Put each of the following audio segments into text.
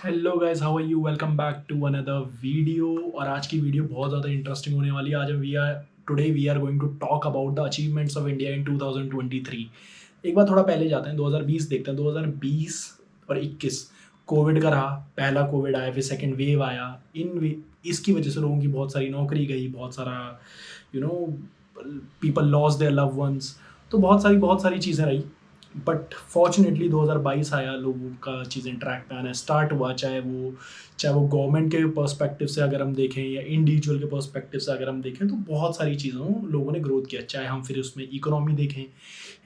Hello guys, how are you? Welcome back to another video. और आज की video बहुत ज़्यादा इंटरेस्टिंग होने वाली है। आज we are going to talk about the achievements of India in 2023। एक बार थोड़ा पहले जाते हैं, 2020 देखते हैं। 2020 और 21 कोविड का रहा। पहला कोविड आया, फिर सेकंड वेव आया। इसकी वजह से लोगों की बहुत सारी नौकरी गई, बहुत सारा you know people lose their love ones. तो बहुत सारी चीज़ें रही। बट फॉर्चुनेटली 2022 आया, लोगों का चीज़ें ट्रैक पे आना स्टार्ट हुआ। चाहे वो गवर्नमेंट के पर्सपेक्टिव से अगर हम देखें या इंडिविजुअल के पर्सपेक्टिव से अगर हम देखें, तो बहुत सारी चीज़ों लोगों ने ग्रोथ किया। चाहे हम फिर उसमें इकोनॉमी देखें,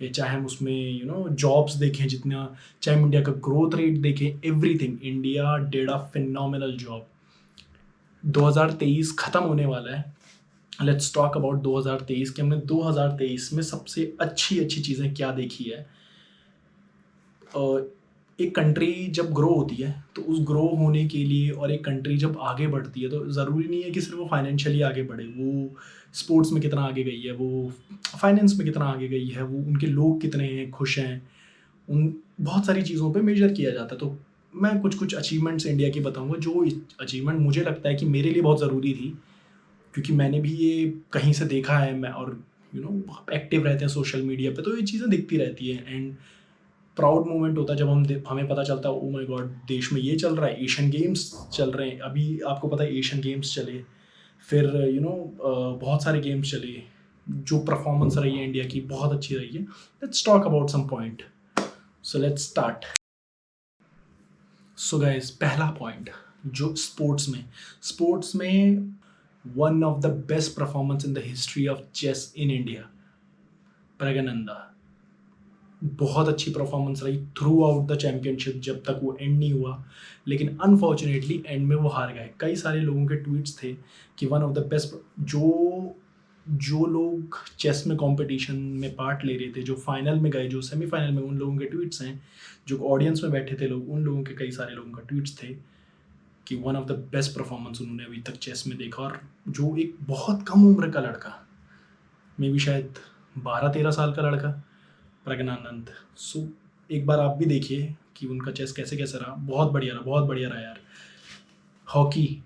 या चाहे हम उसमें जॉब्स देखें, जितना चाहे हम इंडिया का ग्रोथ रेट देखें, everything India did a phenomenal job. 2023 ख़त्म होने वाला है। लेट्स टॉक अबाउट 2023 कि हमने 2023 में सबसे अच्छी अच्छी चीज़ें क्या देखी है। एक कंट्री जब ग्रो होती है, तो उस ग्रो होने के लिए, और एक कंट्री जब आगे बढ़ती है, तो ज़रूरी नहीं है कि सिर्फ वो फाइनेंशियली आगे बढ़े। वो स्पोर्ट्स में कितना आगे गई है, वो फाइनेंस में कितना आगे गई है, वो उनके लोग कितने हैं, खुश हैं, उन बहुत सारी चीज़ों पे मेजर किया जाता है। तो मैं कुछ कुछ अचीवमेंट्स इंडिया की बताऊंगा, जो अचीवमेंट मुझे लगता है कि मेरे लिए बहुत ज़रूरी थी, क्योंकि मैंने भी ये कहीं से देखा है। मैं और एक्टिव रहते हैं सोशल मीडिया पे, तो ये चीज़ें दिखती रहती हैं। एंड प्राउड मोमेंट होता है जब हमें पता चलता है, ओ माय गॉड, देश में ये चल रहा है, एशियन गेम्स चल रहे हैं। अभी आपको पता है एशियन गेम्स चले, फिर बहुत सारे गेम्स चले। जो परफॉर्मेंस रही है इंडिया की, बहुत अच्छी रही है। Let's talk about some point. So let's start. So guys, पहला पॉइंट, जो स्पोर्ट्स में one of the best performance in the history of chess in India, Praggnanandhaa. बहुत अच्छी परफॉर्मेंस रही थ्रू आउट द चैम्पियनशिप, जब तक वो एंड नहीं हुआ। लेकिन अनफॉर्चुनेटली एंड में वो हार गए। कई सारे लोगों के ट्वीट्स थे कि वन ऑफ द बेस्ट, जो जो लोग चेस में कंपटीशन में पार्ट ले रहे थे, जो फाइनल में गए, जो सेमीफाइनल में, उन लोगों के ट्वीट्स हैं। जो ऑडियंस में बैठे थे लोग, उन लोगों के, कई सारे लोगों का ट्वीट्स थे कि one of the best performance उन्होंने अभी तक चेस में देखा। और जो एक बहुत कम उम्र का लड़का, मे बी शायद 12-13 साल का लड़का, प्रज्ञानंद। सो एक बार आप भी देखिए कि उनका चेस कैसे कैसे रहा। बहुत बढ़िया रहा, बहुत बढ़िया रहा यार। हॉकी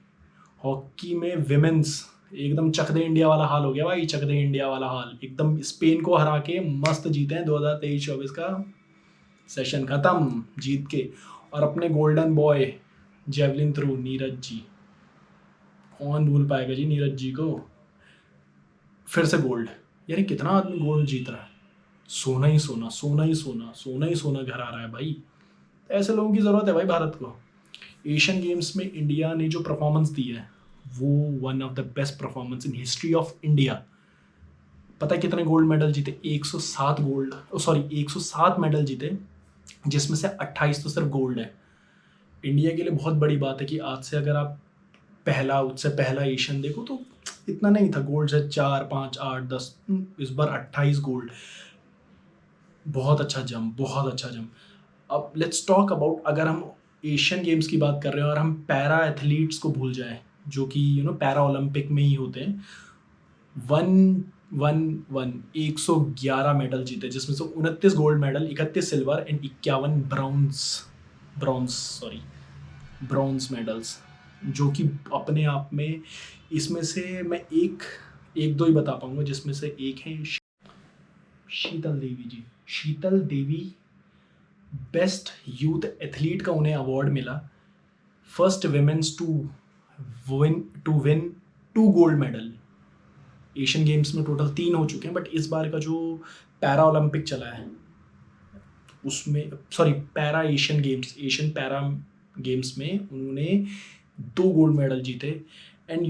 हॉकी में विमेंस, एकदम चक दे इंडिया वाला हाल हो गया भाई। चक दे इंडिया वाला हाल, एकदम स्पेन को हरा के मस्त जीते हैं 2023-24 का सेशन खत्म जीत के। और अपने golden boy javelin throw Neeraj ji, कौन भूल पाएगा जी नीरज जी को। फिर से गोल्ड। यार ये कितना आदमी गोल्ड जीत रहा है। सोना ही सोना, सोना ही सोना, सोना ही सोना घर आ रहा है भाई। ऐसे लोगों की ज़रूरत है भाई भारत को। एशियन गेम्स में इंडिया ने जो परफॉर्मेंस दी है, वो one of the best performance in history of India. पता है कितने गोल्ड मेडल जीते? 107 गोल्ड, सॉरी 107 मेडल जीते, जिसमें से 28 तो सिर्फ गोल्ड है। इंडिया के लिए बहुत बड़ी बात है कि आज से अगर आप उससे पहला एशियन देखो, तो इतना नहीं था। गोल्ड से 4, 5, 8, 10, इस बार 28 गोल्ड। बहुत अच्छा जम, बहुत अच्छा जम। अब लेट्स टॉक अबाउट, अगर हम एशियन गेम्स की बात कर रहे हैं और हम पैरा एथलीट्स को भूल जाएं, जो कि पैरा ओलंपिक में ही होते हैं। वन वन वन 111 मेडल जीते, जिसमें से 29 gold medal, 31 silver and 51 bronze medals. जो कि अपने आप में, इसमें से मैं एक एक दो ही बता पाऊंगा, जिसमें से एक है Sheetal Devi ji. Sheetal Devi best youth athlete का उन्हें अवार्ड मिला। First women's to win 2 gold medal. Asian Games में टोटल 3 हो चुके हैं, बट इस बार का जो पैरा ओलंपिक चला है, उसमें, sorry, para Asian para games में उन्होंने 2 गोल्ड मेडल जीते। एंड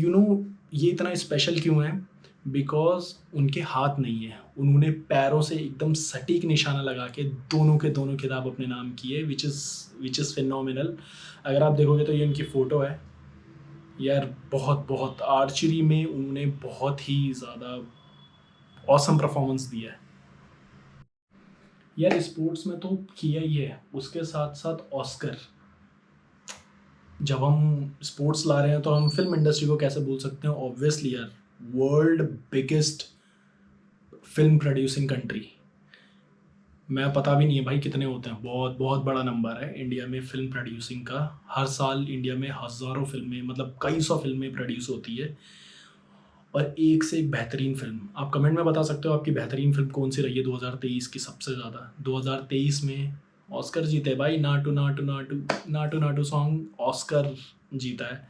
ये इतना स्पेशल क्यों है? बिकॉज उनके हाथ नहीं है, उन्होंने पैरों से एकदम सटीक निशाना लगा के दोनों के दोनों खिताब अपने नाम किए, विच इज़ फिनोमिनल। अगर आप देखोगे तो ये उनकी फ़ोटो है यार। बहुत बहुत आर्चरी में उन्होंने बहुत ही ज़्यादा ऑसम परफॉर्मेंस दिया है यार। स्पोर्ट्स में तो किया ही है, उसके साथ साथ ऑस्कर। जब हम स्पोर्ट्स ला रहे हैं, तो हम फिल्म इंडस्ट्री को कैसे भूल सकते हैं? ऑब्वियसली यार, world biggest film producing country. मैं पता भी नहीं है भाई कितने होते हैं, बहुत बहुत बड़ा नंबर है इंडिया में फिल्म प्रोड्यूसिंग का। हर साल इंडिया में हज़ारों फिल्में, मतलब कई सौ फिल्में प्रोड्यूस होती है, और एक से एक बेहतरीन फिल्म। आप कमेंट में बता सकते हो आपकी बेहतरीन फिल्म कौन सी रही है 2023 की सबसे ज़्यादा। 2023 में ऑस्कर जीते भाई, नाटू नाटू नाटू, नाटू नाटू सॉन्ग ऑस्कर जीता है।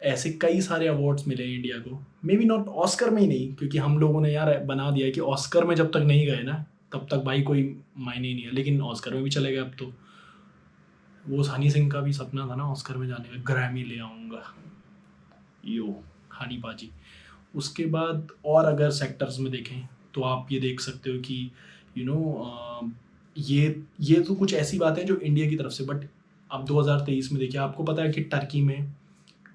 ऐसे कई सारे अवार्ड्स मिले हैं इंडिया को, मे बी नॉट ऑस्कर में ही नहीं, क्योंकि हम लोगों ने यार बना दिया है कि ऑस्कर में जब तक नहीं गए ना तब तक भाई कोई मायने ही नहीं है, लेकिन ऑस्कर में भी चले गए अब तो। वो हनी सिंह का भी सपना था ना ऑस्कर में जाने का, ग्रैमी ले आऊँगा यो, हनी पाजी। उसके बाद और अगर सेक्टर्स में देखें तो आप ये देख सकते हो कि यू you नो know, ये तो कुछ ऐसी बातें हैं जो इंडिया की तरफ से, बट अब 2023 में देखिए, आपको पता है कि टर्की में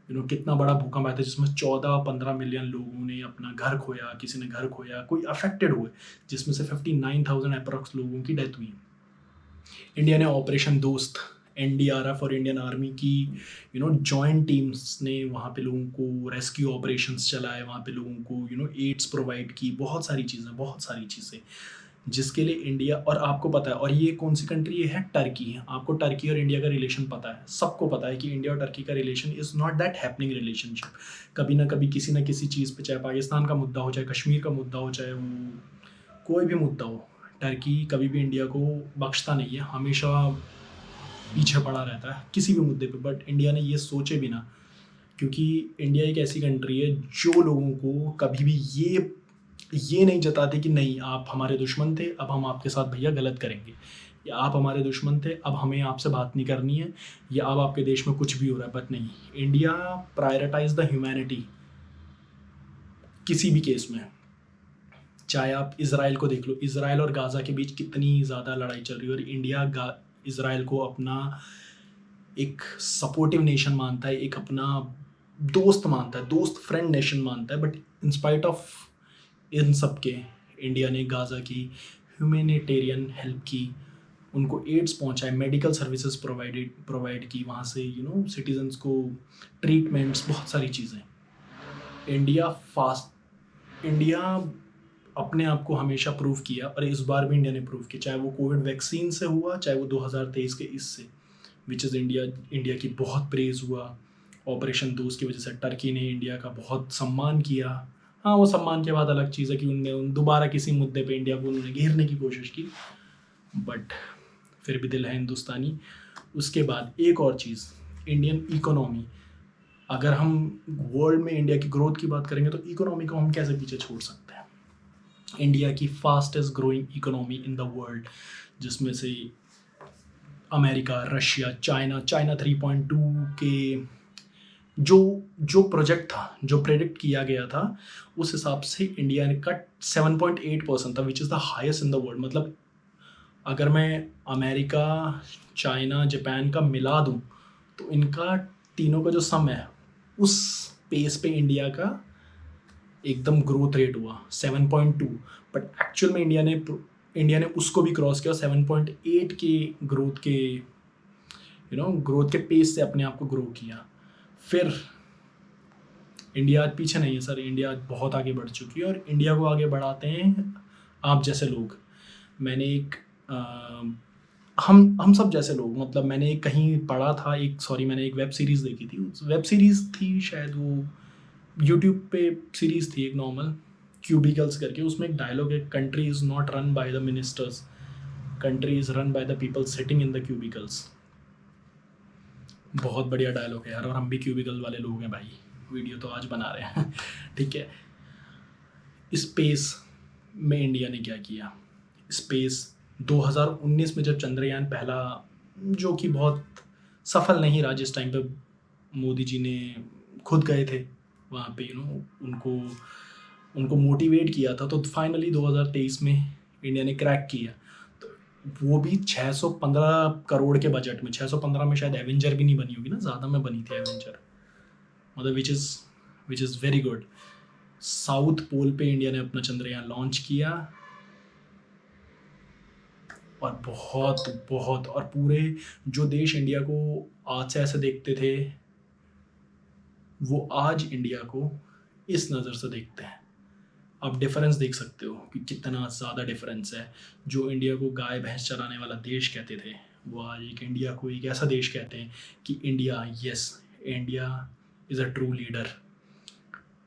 कितना बड़ा भूकंप आया था, जिसमें 14-15 मिलियन लोगों ने अपना घर खोया, किसी ने घर खोया, कोई अफेक्टेड हुए, जिसमें से 59,000 अप्रॉक्स लोगों की डेथ हुई। इंडिया ने ऑपरेशन दोस्त, एनडीआरएफ और इंडियन आर्मी की जॉइंट टीम्स ने वहाँ पे लोगों को रेस्क्यू ऑपरेशंस चलाए, वहाँ पे लोगों को एड्स प्रोवाइड की, बहुत सारी चीज़ें जिसके लिए इंडिया, और आपको पता है, और ये कौन सी कंट्री है, टर्की है। आपको टर्की और इंडिया का रिलेशन पता है, सबको पता है कि इंडिया और टर्की का relation is not that happening relationship. कभी ना कभी किसी ना किसी चीज़ पे, चाहे पाकिस्तान का मुद्दा हो, चाहे कश्मीर का मुद्दा हो, चाहे वो कोई भी मुद्दा हो, टर्की कभी भी इंडिया को बख्शता नहीं है, हमेशा पीछे पड़ा रहता है किसी भी मुद्दे पे। बट इंडिया ने ये सोचे भी ना, क्योंकि इंडिया एक ऐसी कंट्री है जो लोगों को कभी भी ये नहीं जताते कि नहीं आप हमारे दुश्मन थे, अब हम आपके साथ भैया गलत करेंगे, या आप हमारे दुश्मन थे अब हमें आपसे बात नहीं करनी है, या अब आपके देश में कुछ भी हो रहा है। बट नहीं, इंडिया प्रायोरिटाइज द ह्यूमैनिटी किसी भी केस में। चाहे आप इसराइल को देख लो, इसराइल और गाज़ा के बीच कितनी ज़्यादा लड़ाई चल रही है, और इंडिया इसराइल को अपना एक सपोर्टिव नेशन मानता है, एक अपना दोस्त मानता है, दोस्त फ्रेंड नेशन मानता है। बट इन स्पाइट ऑफ इन सब के, इंडिया ने गाज़ा की ह्यूमैनिटेरियन हेल्प की, उनको एड्स पहुंचाए, मेडिकल सर्विसेज प्रोवाइड की, वहाँ से सिटीजन्स को ट्रीटमेंट्स, बहुत सारी चीज़ें। इंडिया अपने आप को हमेशा प्रूव किया, और इस बार भी इंडिया ने प्रूव किया, चाहे वो कोविड वैक्सीन से हुआ, चाहे वो 2023 के इससे, विच इज़ इंडिया की बहुत प्रेज़ हुआ। ऑपरेशन दोस्त की वजह से टर्की ने इंडिया का बहुत सम्मान किया। हाँ, वो सम्मान के बाद अलग चीज़ है कि उन दोबारा किसी मुद्दे पे इंडिया को उन्होंने घेरने की कोशिश की, बट फिर भी दिल है हिंदुस्तानी। उसके बाद एक और चीज़, इंडियन इकोनॉमी। अगर हम वर्ल्ड में इंडिया की ग्रोथ की बात करेंगे तो इकोनॉमी को हम कैसे पीछे छोड़ सकते हैं। इंडिया की fastest growing economy in the world, जिसमें से अमेरिका, रशिया, चाइना 3.2 के जो प्रोजेक्ट था, जो प्रेडिक्ट किया गया था, उस हिसाब से इंडिया का 7.8% था, which is the highest in the world. मतलब अगर मैं अमेरिका, चाइना, जापान का मिला दूं तो इनका तीनों का जो सम है, उस पेस पे इंडिया का एकदम ग्रोथ रेट हुआ 7.2। बट एक्चुअल में इंडिया ने उसको भी क्रॉस किया, 7.8 के ग्रोथ के पेस से अपने आप को ग्रो किया। फिर इंडिया आज पीछे नहीं है सर, इंडिया आज बहुत आगे बढ़ चुकी है, और इंडिया को आगे बढ़ाते हैं आप जैसे लोग। मैंने एक हम सब जैसे लोग, मतलब मैंने कहीं पढ़ा था, मैंने एक वेब सीरीज़ देखी थी, वेब सीरीज़ थी शायद, वो यूट्यूब पे सीरीज़ थी एक नॉर्मल, क्यूबिकल्स करके। उसमें एक डायलॉग है, country is not run by the ministers, country is run by the people sitting in the cubicles. बहुत बढ़िया डायलॉग है यार, और हम भी क्यूबिकल वाले लोग हैं भाई, वीडियो तो आज बना रहे हैं ठीक है। स्पेस में इंडिया ने क्या किया, स्पेस 2019 में जब चंद्रयान पहला, जो कि बहुत सफल नहीं रहा, जिस टाइम पे मोदी जी ने खुद गए थे वहाँ पे, उनको मोटिवेट किया था, तो फाइनली 2023 में इंडिया ने क्रैक किया। तो वो भी 615 करोड़ के बजट में, 615 में शायद एवेंजर भी नहीं बनी होगी ना, ज़्यादा में बनी थी एवेंजर, मतलब which is very good. South pole पे इंडिया ने अपना चंद्रयान लॉन्च किया, और बहुत और पूरे जो देश इंडिया को आज से ऐसे देखते थे, वो आज इंडिया को इस नज़र से देखते हैं। आप डिफरेंस देख सकते हो कि कितना ज़्यादा डिफरेंस है। जो इंडिया को गाय भैंस चराने वाला देश कहते थे, वो आज एक इंडिया को एक ऐसा देश कहते हैं कि India, yes, India is a true leader.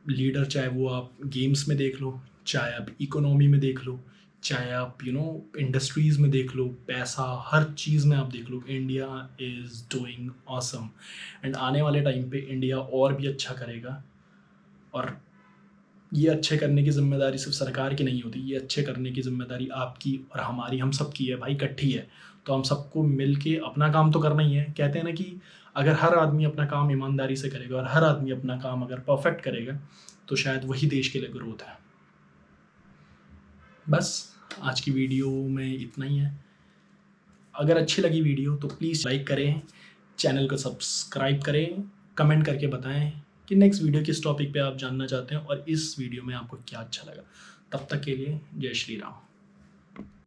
Leader चाहे वो आप गेम्स में देख लो, चाहे आप इकोनॉमी में देख लो, चाहे आप इंडस्ट्रीज़ में देख लो, पैसा, हर चीज़ में आप देख लो, India is doing awesome. And आने वाले टाइम पे इंडिया और भी अच्छा करेगा। और ये अच्छे करने की ज़िम्मेदारी सिर्फ सरकार की नहीं होती, ये अच्छे करने की ज़िम्मेदारी आपकी और हमारी, हम सब की है भाई, इकट्ठी है। तो हम सबको मिल के अपना काम तो करना ही है। कहते हैं ना कि अगर हर आदमी अपना काम ईमानदारी से करेगा और हर आदमी अपना काम अगर परफेक्ट करेगा तो शायद वही देश के लिए ग्रोथ है। बस आज की वीडियो में इतना ही है। अगर अच्छी लगी वीडियो तो प्लीज़ लाइक करें, चैनल को सब्सक्राइब करें, कमेंट करके बताएं कि नेक्स्ट वीडियो किस टॉपिक पे आप जानना चाहते हैं और इस वीडियो में आपको क्या अच्छा लगा। तब तक के लिए जय श्री राम।